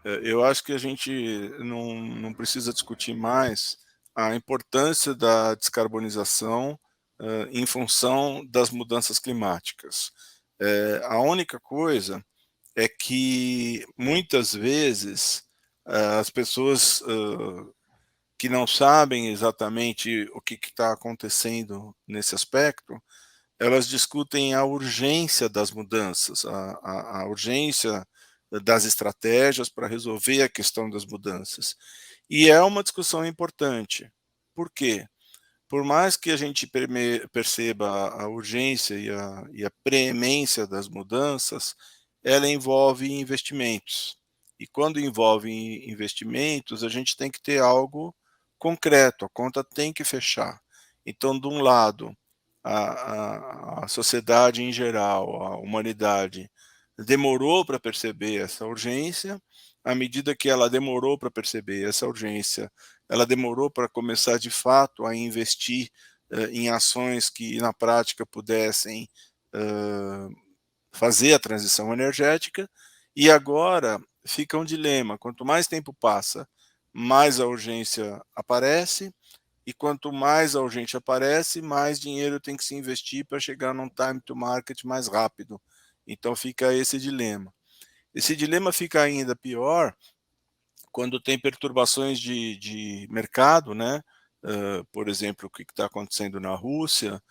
Eu acho que a gente não precisa discutir mais a importância da descarbonização, em função das mudanças climáticas. A única coisa é que, muitas vezes, as pessoas, que não sabem exatamente o que está acontecendo nesse aspecto, elas discutem a urgência das mudanças, a urgência das estratégias para resolver a questão das mudanças. E é uma discussão importante. Por quê? Por mais que a gente perceba a urgência e a preemência das mudanças, ela envolve investimentos. E quando envolve investimentos, a gente tem que ter algo concreto, a conta tem que fechar. Então, de um lado, a sociedade em geral, a humanidade, demorou para perceber essa urgência. À medida que ela demorou para perceber essa urgência, ela demorou para começar de fato a investir em ações que na prática pudessem fazer a transição energética. E agora fica um dilema: quanto mais tempo passa, mais a urgência aparece, e quanto mais a urgência aparece, mais dinheiro tem que se investir para chegar num time to market mais rápido. Então fica esse dilema. Esse dilema fica ainda pior quando tem perturbações de mercado, né? Por exemplo, o que está acontecendo na Rússia,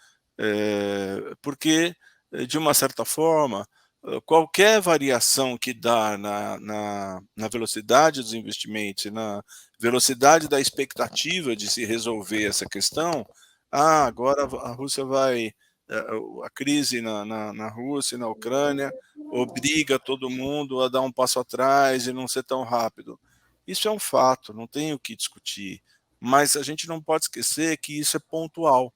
porque, de uma certa forma, qualquer variação que dá na velocidade dos investimentos e na velocidade da expectativa de se resolver essa questão, agora a Rússia vai, a crise na Rússia e na Ucrânia obriga todo mundo a dar um passo atrás e não ser tão rápido. Isso é um fato, não tem o que discutir, mas a gente não pode esquecer que isso é pontual.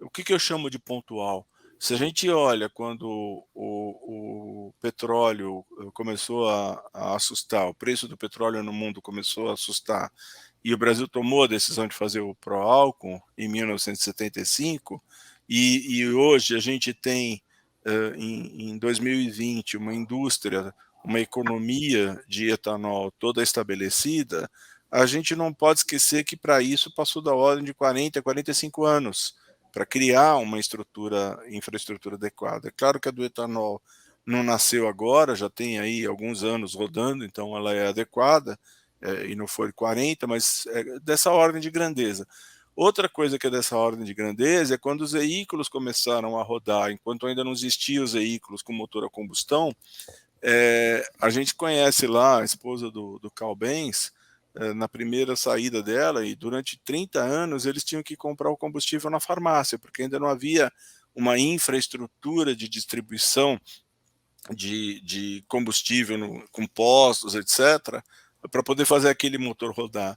O que eu chamo de pontual? Se a gente olha quando o petróleo começou a assustar, o preço do petróleo no mundo começou a assustar, e o Brasil tomou a decisão de fazer o pró-álcool em 1975, e hoje a gente tem, em 2020, uma indústria, uma economia de etanol toda estabelecida. A gente não pode esquecer que para isso passou da ordem de 40, 45 anos para criar uma infraestrutura adequada. É claro que a do etanol não nasceu agora, já tem aí alguns anos rodando, então ela é adequada, e não foi 40, mas é dessa ordem de grandeza. Outra coisa que é dessa ordem de grandeza é quando os veículos começaram a rodar, enquanto ainda não existiam os veículos com motor a combustão. A gente conhece lá a esposa do Carl Benz, na primeira saída dela, e durante 30 anos eles tinham que comprar o combustível na farmácia, porque ainda não havia uma infraestrutura de distribuição de combustível com postos, etc., para poder fazer aquele motor rodar.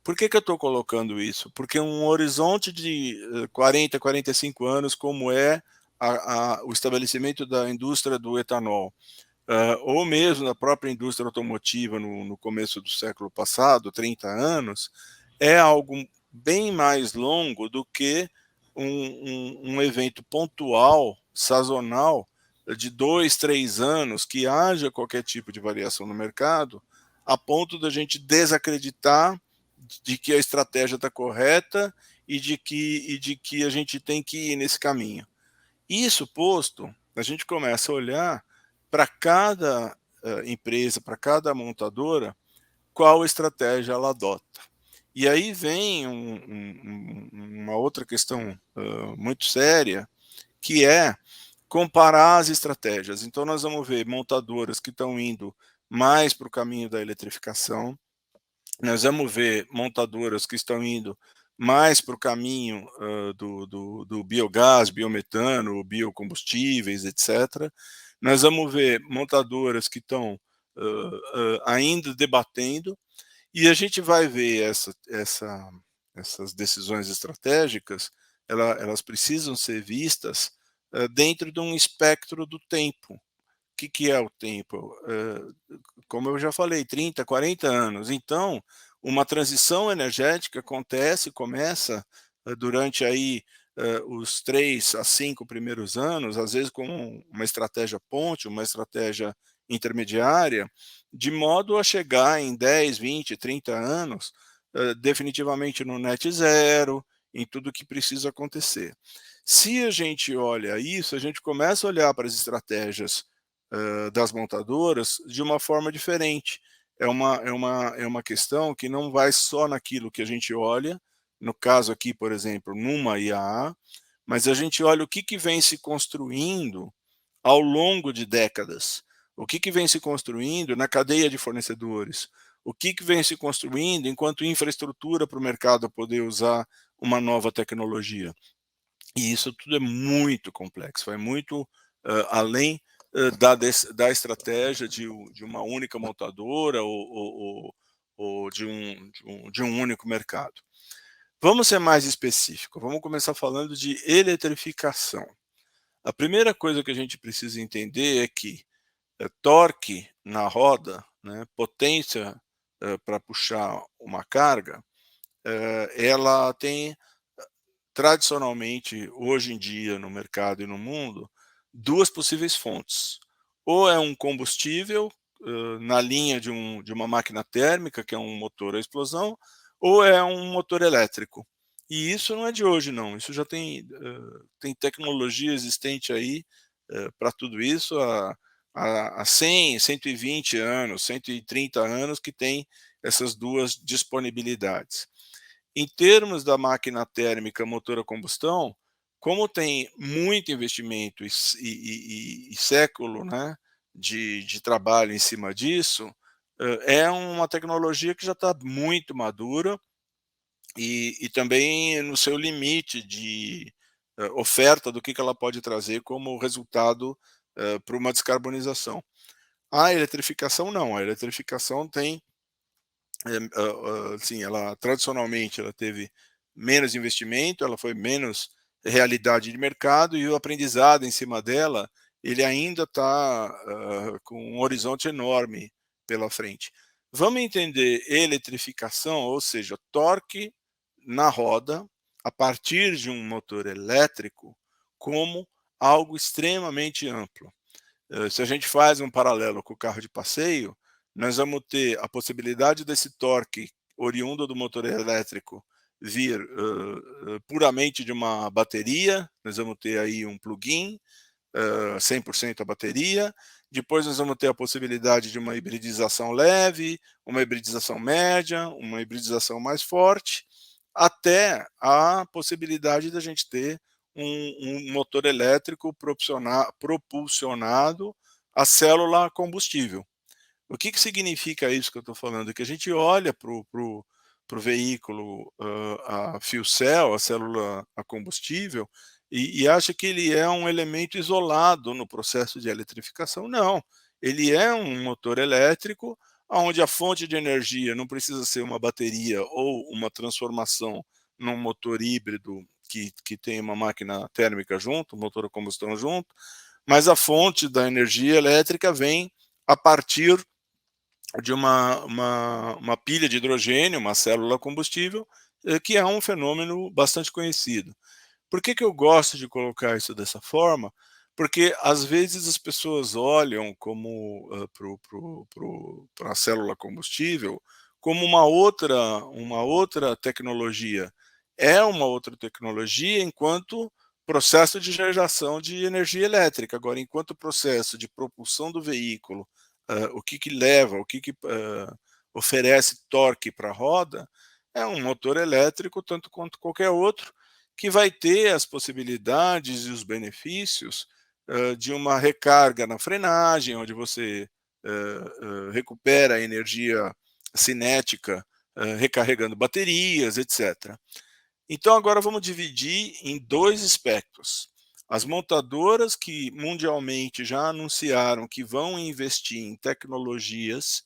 Por que eu estou colocando isso? Porque um horizonte de 40, 45 anos, como é o estabelecimento da indústria do etanol, ou mesmo na própria indústria automotiva no começo do século passado, 30 anos, é algo bem mais longo do que um evento pontual, sazonal, de 2, 3 anos, que haja qualquer tipo de variação no mercado, a ponto da gente desacreditar de que a estratégia está correta e de que a gente tem que ir nesse caminho. Isso posto, a gente começa a olhar para cada empresa, para cada montadora, qual estratégia ela adota. E aí vem uma outra questão muito séria, que é comparar as estratégias. Então, nós vamos ver montadoras que estão indo mais para o caminho da eletrificação, nós vamos ver montadoras que estão indo mais para o caminho do biogás, biometano, biocombustíveis, etc. Nós vamos ver montadoras que estão ainda debatendo, e a gente vai ver essas decisões estratégicas. Elas precisam ser vistas dentro de um espectro do tempo. O que é o tempo? Como eu já falei, 30, 40 anos. Então, uma transição energética começa durante aí os 3 a 5 primeiros anos, às vezes com uma estratégia ponte, uma estratégia intermediária, de modo a chegar em 10, 20, 30 anos, definitivamente no net zero, em tudo que precisa acontecer. Se a gente olha isso, a gente começa a olhar para as estratégias das montadoras de uma forma diferente. É uma questão que não vai só naquilo que a gente olha, no caso aqui, por exemplo, numa IAA, mas a gente olha o que vem se construindo ao longo de décadas, o que vem se construindo na cadeia de fornecedores, o que vem se construindo enquanto infraestrutura para o mercado poder usar uma nova tecnologia. E isso tudo é muito complexo, vai muito além da estratégia de uma única montadora ou de um único mercado. Vamos ser mais específico, vamos começar falando de eletrificação. A primeira coisa que a gente precisa entender é que torque na roda, né, potência para puxar uma carga, ela tem tradicionalmente, hoje em dia, no mercado e no mundo, duas possíveis fontes. Ou é um combustível na linha de uma máquina térmica, que é um motor a explosão, ou é um motor elétrico. E isso não é de hoje, não. Isso já tem tecnologia existente aí para tudo isso há 100, 120 anos, 130 anos que tem essas duas disponibilidades. Em termos da máquina térmica motor a combustão, como tem muito investimento e século, né, de trabalho em cima disso, é uma tecnologia que já está muito madura e também no seu limite de oferta do que ela pode trazer como resultado para uma descarbonização. A eletrificação não, a eletrificação tem assim, ela tradicionalmente ela teve menos investimento, ela foi menos realidade de mercado e o aprendizado em cima dela, ele ainda está com um horizonte enorme pela frente. Vamos entender eletrificação, ou seja, torque na roda a partir de um motor elétrico como algo extremamente amplo. Se a gente faz um paralelo com o carro de passeio, nós vamos ter a possibilidade desse torque oriundo do motor elétrico vir puramente de uma bateria, nós vamos ter aí um plug-in, 100% a bateria, depois nós vamos ter a possibilidade de uma hibridização leve, uma hibridização média, uma hibridização mais forte, até a possibilidade da gente ter um motor elétrico propulsionado a célula combustível. O que significa isso que eu estou falando? Que a gente olha para o veículo a fuel cell, a célula a combustível, e acha que ele é um elemento isolado no processo de eletrificação. Não, ele é um motor elétrico onde a fonte de energia não precisa ser uma bateria ou uma transformação num motor híbrido que tem uma máquina térmica junto, um motor a combustão junto, mas a fonte da energia elétrica vem a partir de uma pilha de hidrogênio, uma célula combustível, que é um fenômeno bastante conhecido. Por que eu gosto de colocar isso dessa forma? Porque às vezes as pessoas olham como para a célula combustível como uma outra tecnologia. É uma outra tecnologia enquanto processo de geração de energia elétrica. Agora, enquanto processo de propulsão do veículo, o que leva, oferece torque para a roda, é um motor elétrico tanto quanto qualquer outro, que vai ter as possibilidades e os benefícios de uma recarga na frenagem, onde você recupera a energia cinética recarregando baterias, etc. Então agora vamos dividir em dois espectros. As montadoras que mundialmente já anunciaram que vão investir em tecnologias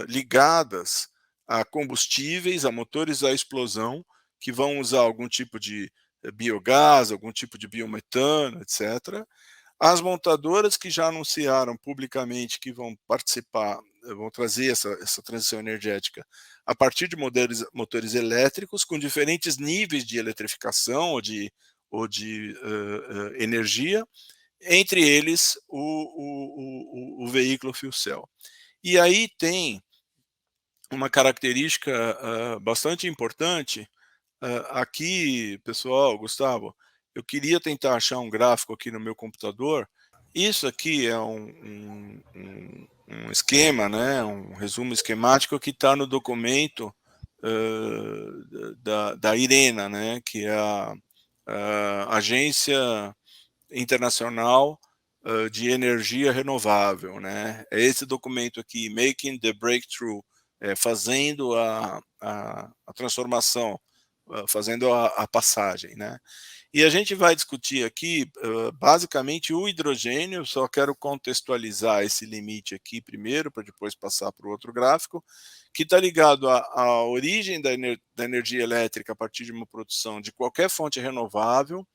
ligadas a combustíveis, a motores a explosão, que vão usar algum tipo de biogás, algum tipo de biometano, etc. As montadoras que já anunciaram publicamente que vão participar, vão trazer essa transição energética a partir de motores elétricos com diferentes níveis de eletrificação ou de energia, entre eles o veículo fuel cell. E aí tem uma característica bastante importante. Aqui, pessoal, Gustavo, eu queria tentar achar um gráfico aqui no meu computador. Isso aqui é um esquema, né, um resumo esquemático que está no documento da IRENA, né, que é a Agência Internacional de Energia Renovável, né? É esse documento aqui, Making the Breakthrough, fazendo a transformação, fazendo a passagem, né? E a gente vai discutir aqui, basicamente, o hidrogênio. Só quero contextualizar esse limite aqui primeiro, para depois passar para o outro gráfico, que está ligado à origem da energia elétrica a partir de uma produção de qualquer fonte renovável.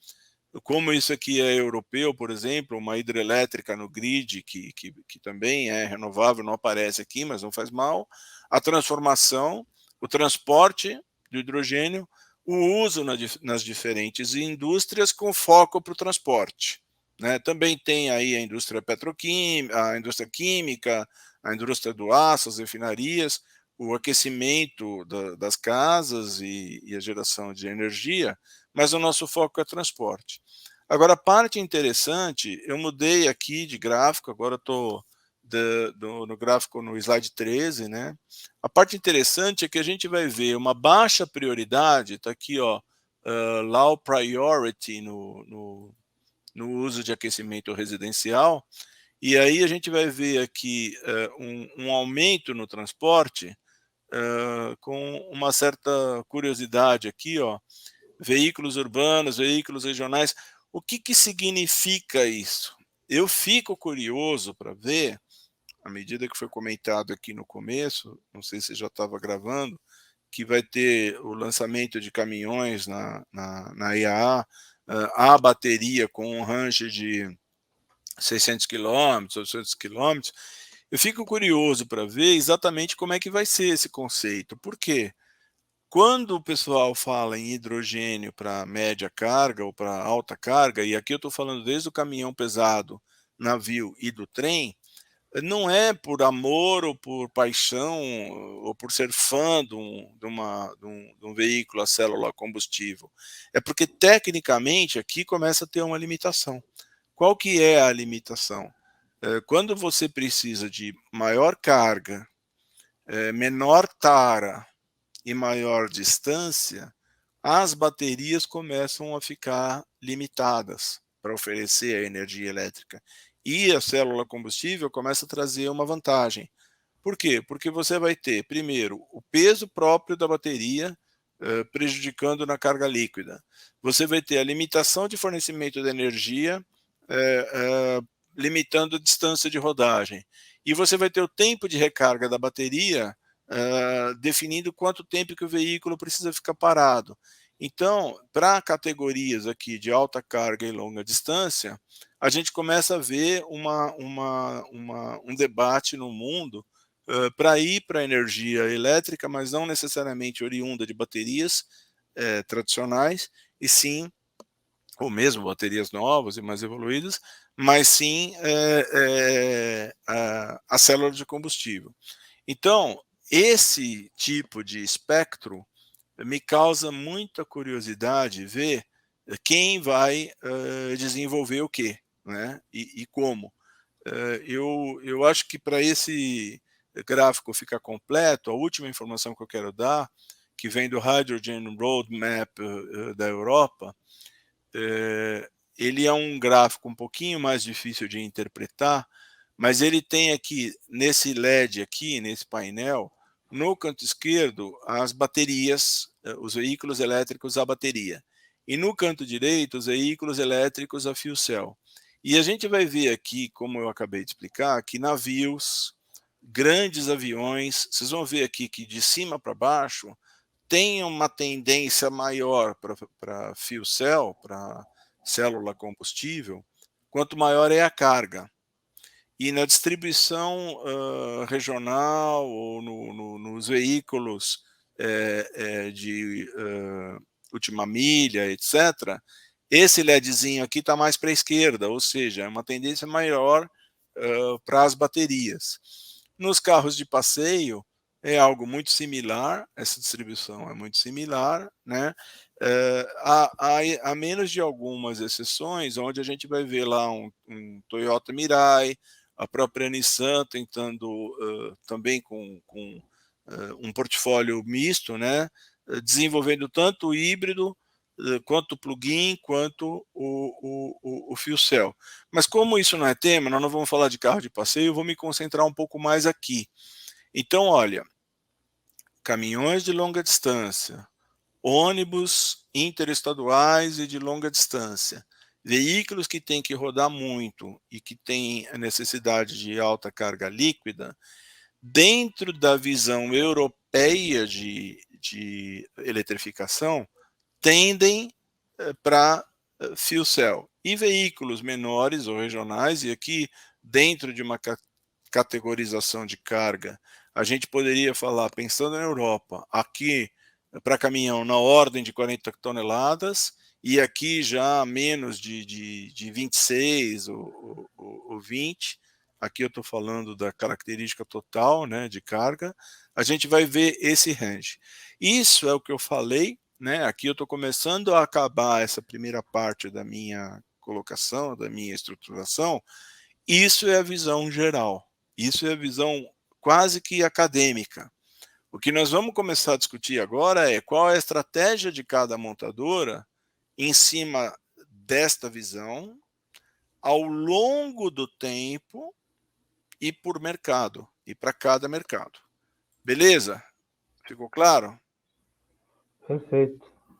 Como isso aqui é europeu, por exemplo, uma hidrelétrica no grid, que também é renovável, não aparece aqui, mas não faz mal, a transformação, o transporte do hidrogênio, o uso nas diferentes indústrias com foco para o transporte, né? Também tem aí a indústria petroquímica, a indústria química, a indústria do aço, as refinarias, o aquecimento das casas e a geração de energia, mas o nosso foco é transporte. Agora, a parte interessante, eu mudei aqui de gráfico, agora estou no gráfico no slide 13, né? A parte interessante é que a gente vai ver uma baixa prioridade, está aqui, ó, low priority no uso de aquecimento residencial, e aí a gente vai ver aqui um aumento no transporte, com uma certa curiosidade aqui, ó, veículos urbanos, veículos regionais. O que significa isso? Eu fico curioso para ver, à medida que foi comentado aqui no começo, não sei se já estava gravando, que vai ter o lançamento de caminhões na IAA, a bateria com um range de 600 quilômetros, 800 quilômetros. Eu fico curioso para ver exatamente como é que vai ser esse conceito. Por quê? Quando o pessoal fala em hidrogênio para média carga ou para alta carga, e aqui eu estou falando desde o caminhão pesado, navio e do trem, não é por amor ou por paixão ou por ser fã de um veículo a célula combustível. É porque tecnicamente aqui começa a ter uma limitação. Qual que é a limitação? Quando você precisa de maior carga, menor tara e maior distância, as baterias começam a ficar limitadas para oferecer a energia elétrica. E a célula combustível começa a trazer uma vantagem. Por quê? Porque você vai ter, primeiro, o peso próprio da bateria prejudicando na carga líquida. Você vai ter a limitação de fornecimento de energia limitando a distância de rodagem. E você vai ter o tempo de recarga da bateria definindo quanto tempo que o veículo precisa ficar parado. Então, para categorias aqui de alta carga e longa distância, a gente começa a ver um debate no mundo para ir para a energia elétrica, mas não necessariamente oriunda de baterias tradicionais, e sim, ou mesmo baterias novas e mais evoluídas, mas sim a célula de combustível. Então, esse tipo de espectro me causa muita curiosidade ver quem vai desenvolver o quê, né? E como. Eu acho que para esse gráfico ficar completo, a última informação que eu quero dar, que vem do Hydrogen Roadmap da Europa, ele é um gráfico um pouquinho mais difícil de interpretar, mas ele tem aqui, nesse LED aqui, nesse painel, no canto esquerdo, as baterias, os veículos elétricos a bateria. E no canto direito, os veículos elétricos a fuel cell. E a gente vai ver aqui, como eu acabei de explicar, que navios, grandes aviões, vocês vão ver aqui que de cima para baixo, tem uma tendência maior para fuel cell, para célula combustível, quanto maior é a carga. E na distribuição regional ou nos veículos de última milha, etc., Esse LEDzinho aqui está mais para a esquerda, ou seja, é uma tendência maior para as baterias. Nos carros de passeio, é algo muito similar, essa distribuição é muito similar, né? Há menos de algumas exceções, onde a gente vai ver lá um Toyota Mirai, a própria Nissan tentando também com um portfólio misto, né? Desenvolvendo tanto o híbrido, quanto o plug-in, quanto o fuel cell. Mas como isso não é tema, nós não vamos falar de carro de passeio, eu vou me concentrar um pouco mais aqui. Então, olha, caminhões de longa distância, ônibus interestaduais e de longa distância, veículos que têm que rodar muito e que têm a necessidade de alta carga líquida, dentro da visão europeia de eletrificação, tendem para fuel cell. E veículos menores ou regionais, e aqui dentro de uma categorização de carga, a gente poderia falar, pensando na Europa, aqui para caminhão na ordem de 40 toneladas, e aqui já menos de 26 ou 20, aqui eu estou falando da característica total, né, de carga, a gente vai ver esse range. Isso é o que eu falei, né, aqui eu estou começando a acabar essa primeira parte da minha colocação, da minha estruturação. Isso é a visão geral, isso é a visão quase que acadêmica. O que nós vamos começar a discutir agora é qual é a estratégia de cada montadora em cima desta visão, ao longo do tempo e por mercado, e para cada mercado. Beleza? Ficou claro? Perfeito.